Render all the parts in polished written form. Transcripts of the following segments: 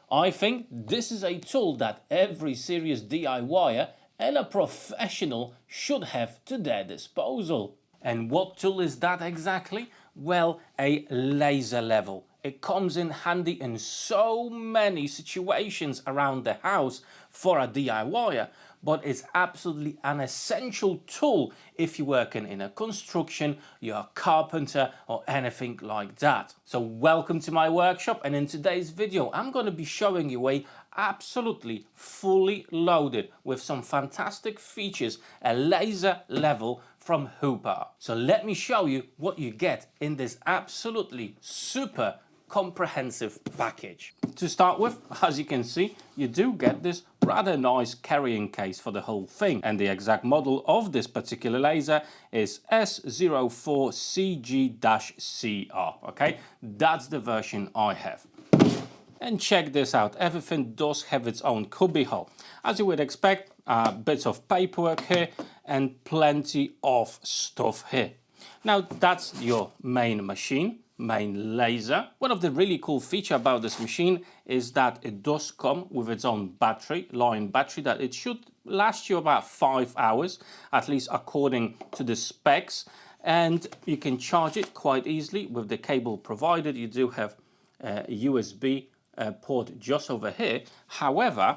I think this is a tool that every serious DIYer and a professional should have to their disposal. And what tool is that exactly? Well, a laser level. It comes in handy in so many situations around the house for a DIYer, but it's absolutely an essential tool if you're working in a construction, you're a carpenter or anything like that. So welcome to my workshop, and in today's video I'm going to be showing you a absolutely fully loaded with some fantastic features, a laser level from Huepar. So let me show you what you get in this absolutely super comprehensive package. To start with, as you can see, you do get this rather nice carrying case for the whole thing, and the exact model of this particular laser is S04CG-CR. okay, that's the version I have. And check this out, everything does have its own cubby hole. As you would expect, bits of paperwork here and plenty of stuff here. Now that's your main machine, main laser. One of the really cool features about this machine is that it does come with its own battery, line battery, that it should last you about 5 hours, at least according to the specs. And you can charge it quite easily with the cable provided. You do have a USB port just over here. However,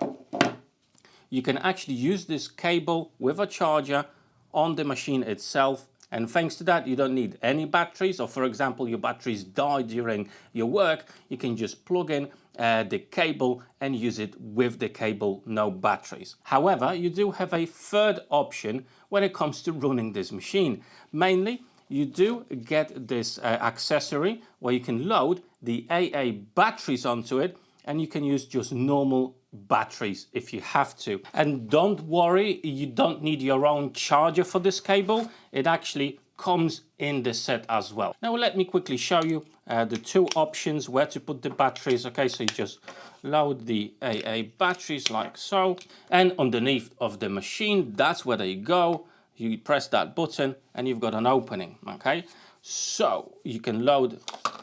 you can actually use this cable with a charger on the machine itself, and thanks to that you don't need any batteries, or for example your batteries die during your work, you can just plug in the cable and use it with the cable, no batteries. However, you do have a third option when it comes to running this machine. Mainly, you do get this accessory where you can load the AA batteries onto it, and you can use just normal batteries if you have to. And don't worry, you don't need your own charger for this cable. It actually comes in the set as well. Now let me quickly show you the two options where to put the batteries. Okay, so you just load the AA batteries like so, and underneath of the machine, that's where they go. You press that button and you've got an opening. Okay, so you can load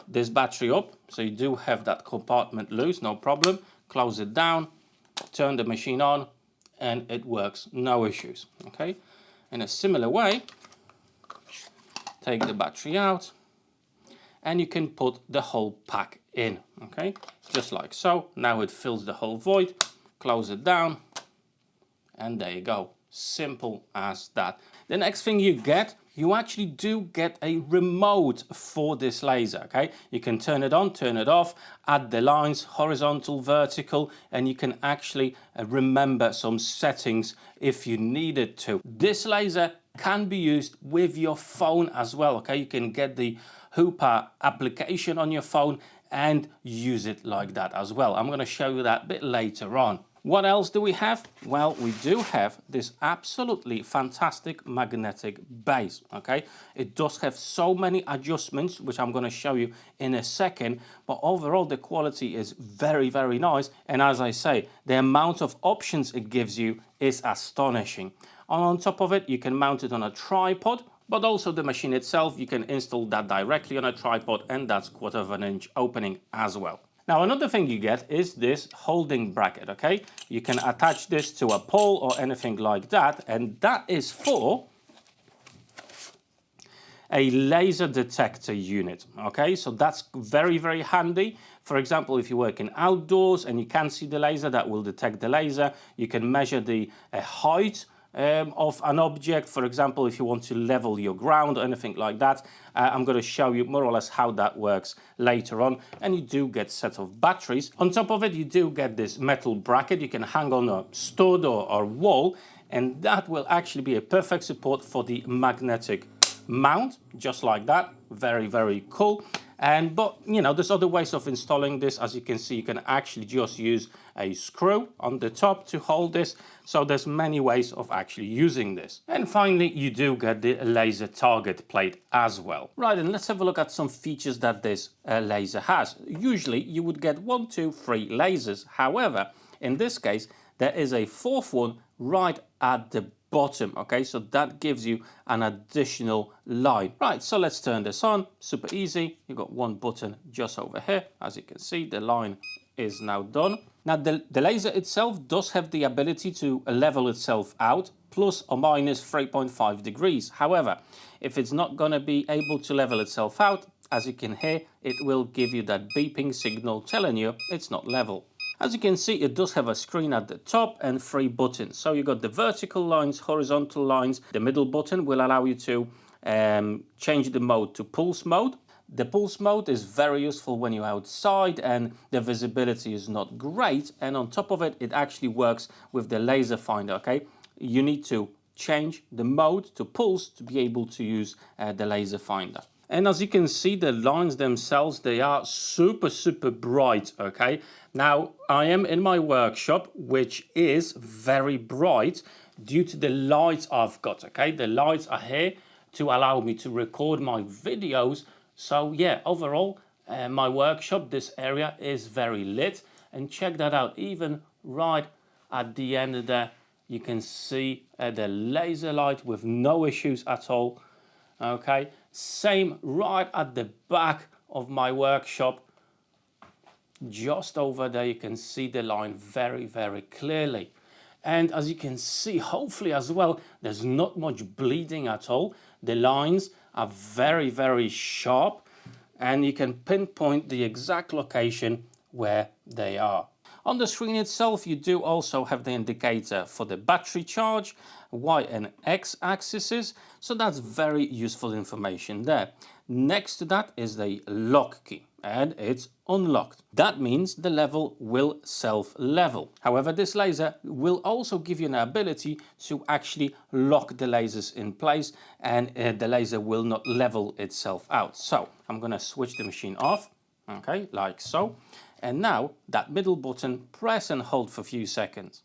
this battery up, so you do have that compartment loose, no problem. Close it down, turn the machine on, and it works, no issues. Okay, in a similar way, take the battery out and you can put the whole pack in. Okay, just like so. Now it fills the whole void. Close it down, and there you go, simple as that. The next thing you get, you actually do get a remote for this laser. Okay, you can turn it on, turn it off, add the lines, horizontal, vertical, and you can actually remember some settings if you needed to. This laser can be used with your phone as well. Okay, you can get the Huepar application on your phone and use it like that as well. I'm going to show you that a bit later on. What else do we have? Well, we do have this absolutely fantastic magnetic base. Okay, it does have so many adjustments, which I'm going to show you in a second, but overall the quality is very, very nice. And as I say, the amount of options it gives you is astonishing. On top of it, you can mount it on a tripod, but also the machine itself, you can install that directly on a tripod, and that's 1/4 inch opening as well. Now another thing you get is this holding bracket. Okay, you can attach this to a pole or anything like that, and that is for a laser detector unit. Okay, so that's very, very handy. For example, if you're working outdoors and you can see the laser, that will detect the laser. You can measure the height of an object. For example, if you want to level your ground or anything like that. I'm going to show you more or less how that works later on. And you do get a set of batteries. On top of it, you do get this metal bracket you can hang on a stud or wall, and that will actually be a perfect support for the magnetic mount, just like that. Very, very cool. But you know, there's other ways of installing this. As you can see, you can actually just use a screw on the top to hold this. So there's many ways of actually using this. And finally, you do get the laser target plate as well. Right, and let's have a look at some features that this laser has. Usually you would get 1, 2, 3 lasers. However, in this case, there is a 4th one right at the bottom. Okay, so that gives you an additional line. Right, so let's turn this on. Super easy. You've got one button just over here. As you can see, the line is now done. Now the laser itself does have the ability to level itself out plus or minus 3.5 degrees. However, if it's not going to be able to level itself out, as you can hear, it will give you that beeping signal telling you it's not level. As you can see, it does have a screen at the top and 3 buttons. So you got the vertical lines, horizontal lines. The middle button will allow you to change the mode to pulse mode. The pulse mode is very useful when you're outside and the visibility is not great. And on top of it, it actually works with the laser finder, okay? You need to change the mode to pulse to be able to use the laser finder. And as you can see, the lines themselves, they are super bright, okay? Now, I am in my workshop, which is very bright due to the lights I've got, okay? The lights are here to allow me to record my videos. So yeah, overall, my workshop, this area is very lit. And check that out, even right at the end of there, you can see the laser light with no issues at all. Okay, same right at the back of my workshop. Just over there, you can see the line very clearly. And as you can see, hopefully as well, there's not much bleeding at all. The lines are very sharp and you can pinpoint the exact location where they are. On the screen itself, you do also have the indicator for the battery charge, Y and X axes, so that's very useful information there. Next to that is the lock key and it's unlocked. That means the level will self-level. However, this laser will also give you an ability to actually lock the lasers in place and the laser will not level itself out. So I'm going to switch the machine off, okay, like so. And now that middle button, press and hold for a few seconds.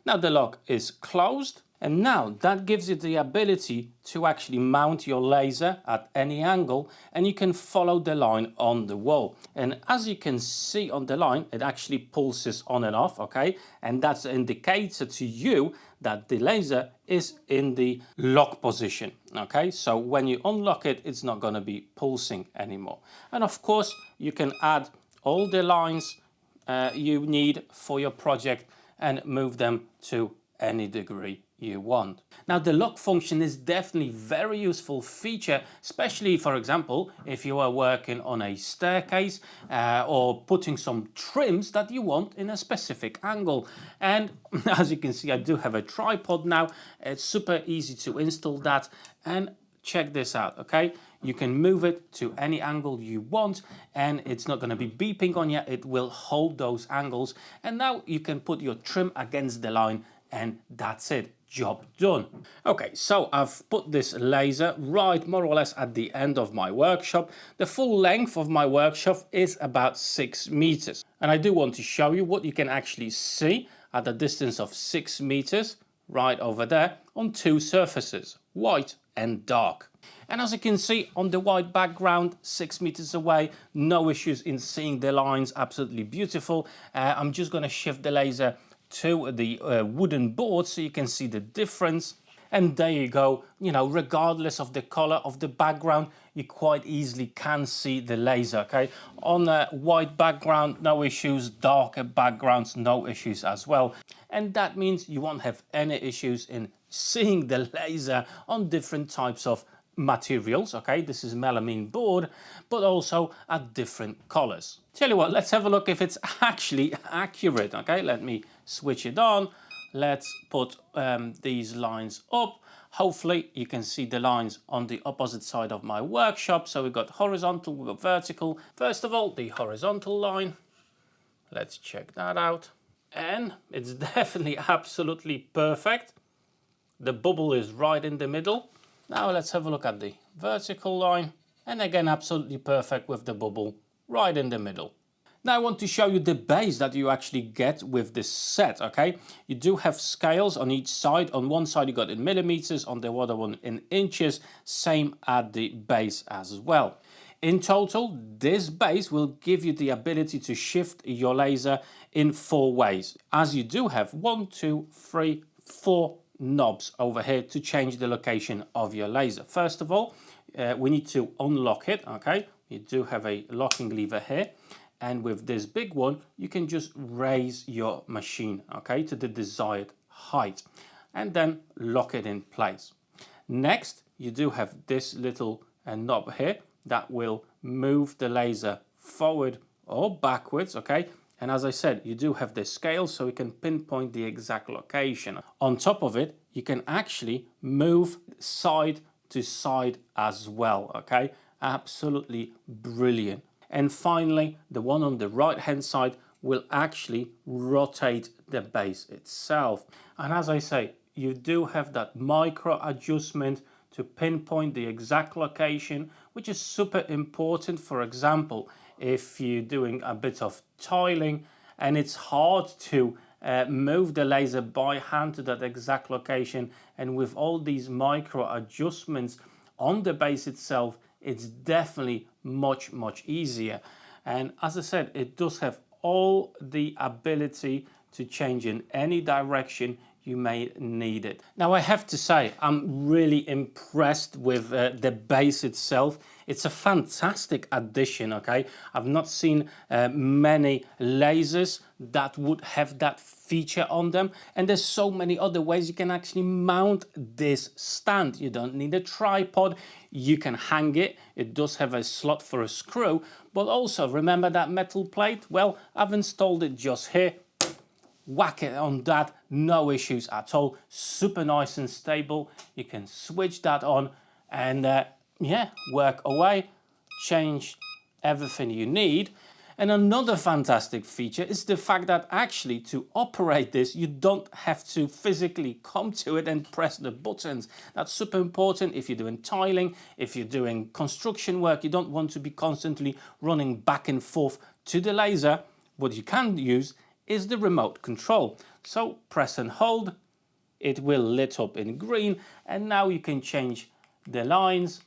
Now the lock is closed and now that gives you the ability to actually mount your laser at any angle and you can follow the line on the wall. And as you can see on the line, it actually pulses on and off, okay? And that's an indicator to you that the laser is in the lock position, okay? So when you unlock it, it's not going to be pulsing anymore. And of course, you can add all the lines you need for your project and move them to any degree you want. Now the lock function is definitely very useful feature, especially for example if you are working on a staircase or putting some trims that you want in a specific angle. And as you can see, I do have a tripod now. It's super easy to install that and check this out, okay? You can move it to any angle you want and it's not going to be beeping on you. It will hold those angles and now you can put your trim against the line and that's it, job done. Okay, so I've put this laser right more or less at the end of my workshop. The full length of my workshop is about 6 meters. And I do want to show you what you can actually see at a distance of 6 meters right over there on 2 surfaces, white and dark. And as you can see on the white background, 6 meters away, no issues in seeing the lines, absolutely beautiful. I'm just going to shift the laser to the wooden board so you can see the difference. And there you go, you know, regardless of the color of the background, you quite easily can see the laser, okay? On a white background, no issues, darker backgrounds, no issues as well. And that means you won't have any issues in seeing the laser on different types of materials, okay? This is melamine board, but also at different colors. Tell you what, let's have a look if it's actually accurate, okay? Let me switch it on. Let's put these lines up. Hopefully you can see the lines on the opposite side of my workshop. So we've got horizontal, we've got vertical. First of all, the horizontal line. Let's check that out. And it's definitely absolutely perfect. The bubble is right in the middle. Now let's have a look at the vertical line. And again, absolutely perfect with the bubble right in the middle. Now I want to show you the base that you actually get with this set, okay? You do have scales on each side. On one side you got in millimeters, on the other one in inches, same at the base as well. In total, this base will give you the ability to shift your laser in 4 ways, as you do have 1, 2, 3, 4 knobs over here to change the location of your laser. First of all, we need to unlock it, okay? You do have a locking lever here. And with this big one, you can just raise your machine, okay, to the desired height, and then lock it in place. Next, you do have this little knob here that will move the laser forward or backwards, okay? And as I said, you do have the scale so you can pinpoint the exact location. On top of it, you can actually move side to side as well, okay? Absolutely brilliant. And finally, the one on the right hand side will actually rotate the base itself. And as I say, you do have that micro adjustment to pinpoint the exact location, which is super important. For example, if you're doing a bit of tiling and it's hard to move the laser by hand to that exact location, and with all these micro adjustments on the base itself, it's definitely much easier. And as I said, it does have all the ability to change in any direction you may need it. Now I have to say, I'm really impressed with the base itself. It's a fantastic addition, okay? I've not seen many lasers that would have that feature on them, and there's so many other ways you can actually mount this stand. You don't need a tripod, you can hang it. It does have a slot for a screw, but also remember that metal plate? Well, I've installed it just here. Whack it on that, no issues at all. Super nice and stable. You can switch that on and yeah, work away, change everything you need. And another fantastic feature is the fact that actually to operate this, you don't have to physically come to it and press the buttons. That's super important if you're doing tiling, if you're doing construction work. You don't want to be constantly running back and forth to the laser. What you can use is the remote control. So press and hold, it will lit up in green, and now you can change the lines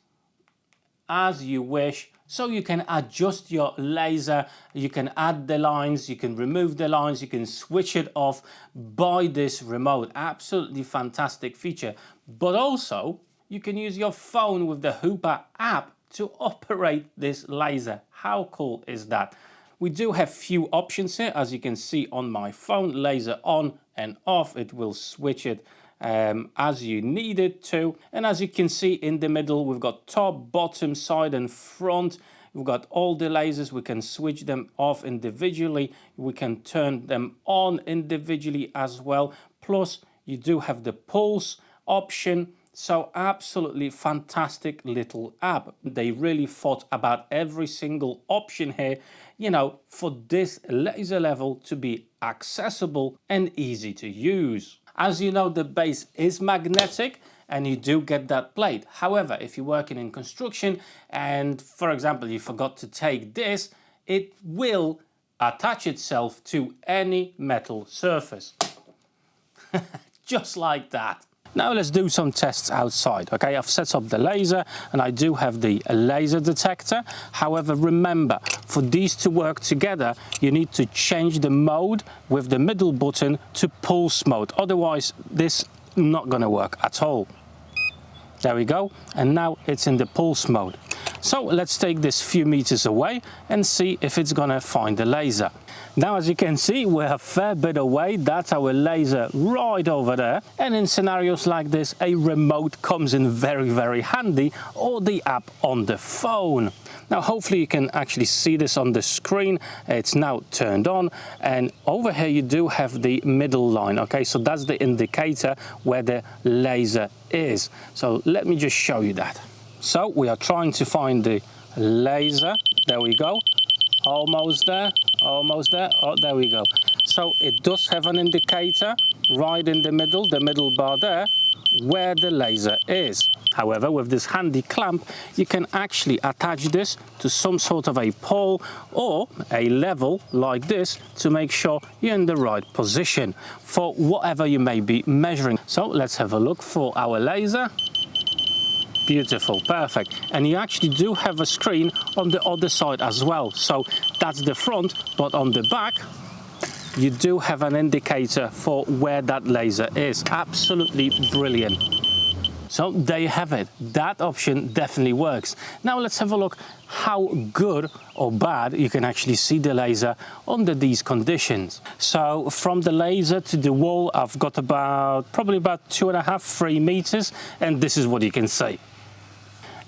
as you wish. So you can adjust your laser, you can add the lines, you can remove the lines, you can switch it off by this remote. Absolutely fantastic feature. But also you can use your phone with the Huepar app to operate this laser. How cool is that? We do have few options here, as you can see on my phone. Laser on and off, it will switch it as you need it to. And as you can see in the middle, we've got top, bottom, side and front. We've got all the lasers. We can switch them off individually. We can turn them on individually as well. Plus you do have the pulse option. So absolutely fantastic little app. They really thought about every single option here, you know, for this laser level to be accessible and easy to use. As you know, the base is magnetic and you do get that plate. However, if you're working in construction and, for example, you forgot to take this, it will attach itself to any metal surface. Just like that. Now let's do some tests outside. Okay, I've set up the laser and I do have the laser detector. However, remember, for these to work together, you need to change the mode with the middle button to pulse mode. Otherwise, this is not going to work at all. There we go. And now it's in the pulse mode. So let's take this few meters away and see if it's going to find the laser. Now, as you can see, we're a fair bit away. That's our laser right over there. And in scenarios like this, a remote comes in very handy, or the app on the phone. Now, hopefully you can actually see this on the screen. It's now turned on, and over here you do have the middle line. Okay, so that's the indicator where the laser is. So let me just show you that. So we are trying to find the laser. There we go. Almost there, almost there. Oh, there we go. So it does have an indicator right in the middle bar there, where the laser is. However, with this handy clamp, you can actually attach this to some sort of a pole or a level like this to make sure you're in the right position for whatever you may be measuring. So let's have a look for our laser. Beautiful, perfect. And you actually do have a screen on the other side as well. So that's the front, but on the back, you do have an indicator for where that laser is. Absolutely brilliant. So there you have it. That option definitely works. Now let's have a look how good or bad you can actually see the laser under these conditions. So from the laser to the wall, I've got probably about 2.5–3 meters, and this is what you can see.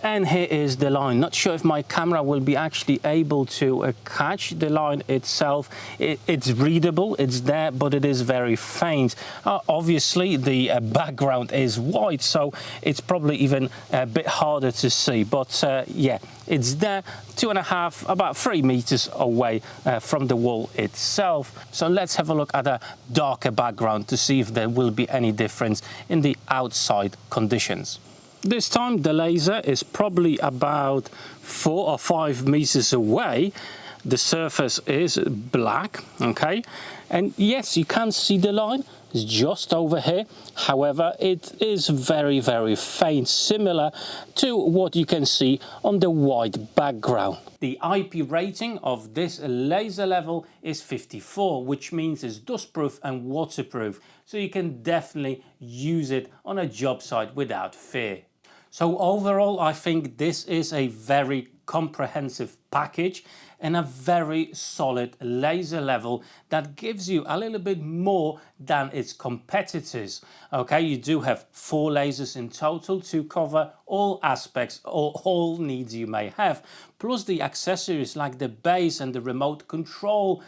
And here is the line. Not sure if my camera will be actually able to catch the line itself. It's readable, it's there, but it is very faint. Obviously the background is white, so it's probably even a bit harder to see, but yeah, it's there, 2.5, about 3 meters away from the wall itself. So let's have a look at a darker background to see if there will be any difference in the outside conditions. This time the laser is probably about 4 or 5 meters away. The surface is black, okay, and yes, you can see the line. It's just over here. However, it is very, very faint, similar to what you can see on the white background. The IP rating of this laser level is 54, which means it's dustproof and waterproof, so you can definitely use it on a job site without fear. So overall, I think this is a very comprehensive package and a very solid laser level that gives you a little bit more than its competitors. Okay, you do have 4 lasers in total to cover all aspects or all needs you may have, plus the accessories like the base and the remote control.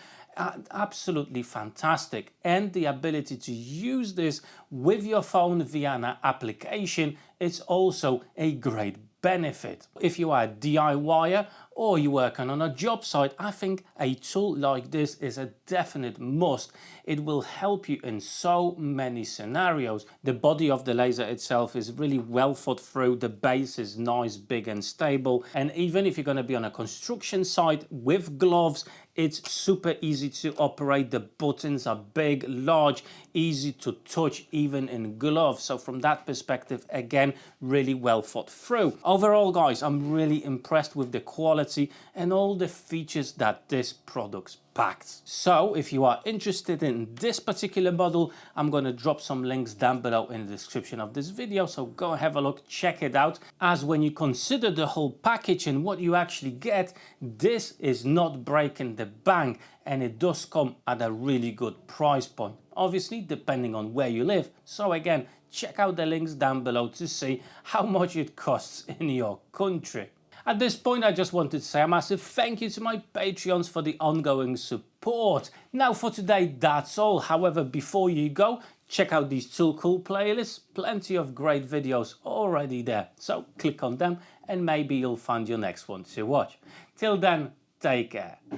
Absolutely fantastic, and the ability to use this with your phone via an application is also a great benefit. If you are a DIYer or you work on a job site, I think a tool like this is a definite must. It will help you in so many scenarios. The body of the laser itself is really well thought through. The base is nice, big and stable, and even if you're going to be on a construction site with gloves, it's super easy to operate. The buttons are big, large, easy to touch even in gloves. So from that perspective, again, really well thought through. Overall, guys, I'm really impressed with the quality and all the features that this product packs. So if you are interested in this particular model, I'm going to drop some links down below in the description of this video, so go have a look, check it out. As when you consider the whole package and what you actually get, this is not breaking the bank, and it does come at a really good price point, obviously depending on where you live. So again, check out the links down below to see how much it costs in your country. At this point, I just wanted to say a massive thank you to my Patreons for the ongoing support. Now for today, that's all. However, before you go, check out these Tool Cool playlists. Plenty of great videos already there. So click on them and maybe you'll find your next one to watch. Till then, take care.